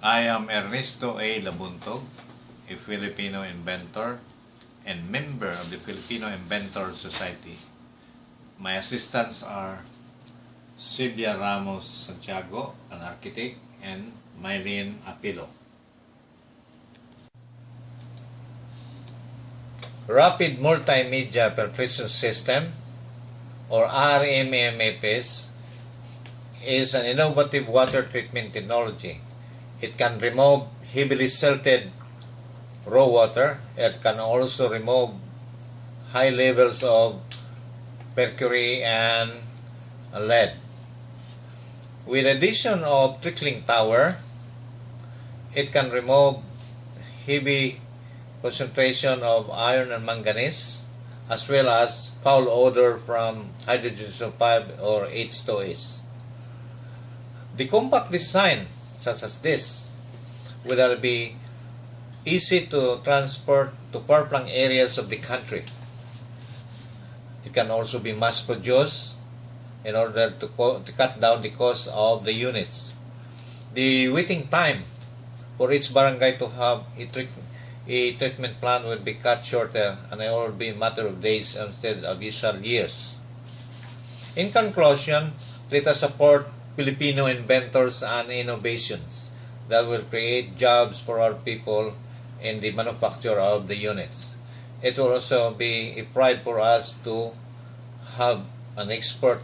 I am Ernesto A. Labuntog, a Filipino inventor and member of the Filipino Inventor Society. My assistants are Silvia Ramos Santiago, an architect, and Mylene Apilo. Rapid Multimedia Filtration System, or RMMFS, is an innovative water treatment technology. It can remove heavily silted raw water. It can also remove high levels of mercury and lead. With addition of trickling tower, it can remove heavy concentration of iron and manganese, as well as foul odor from hydrogen sulfide or H2S. The compact design, such as this, will be easy to transport to far-flung areas of the country. It can also be mass-produced in order to cut down the cost of the units. The waiting time for each barangay to have a treatment plan will be cut shorter, and it will be a matter of days instead of usual years. In conclusion, let us support Filipino inventors and innovations that will create jobs for our people in the manufacture of the units. It will also be a pride for us to have an export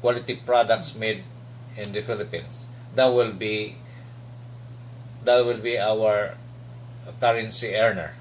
quality products made in the Philippines. That will be our currency earner.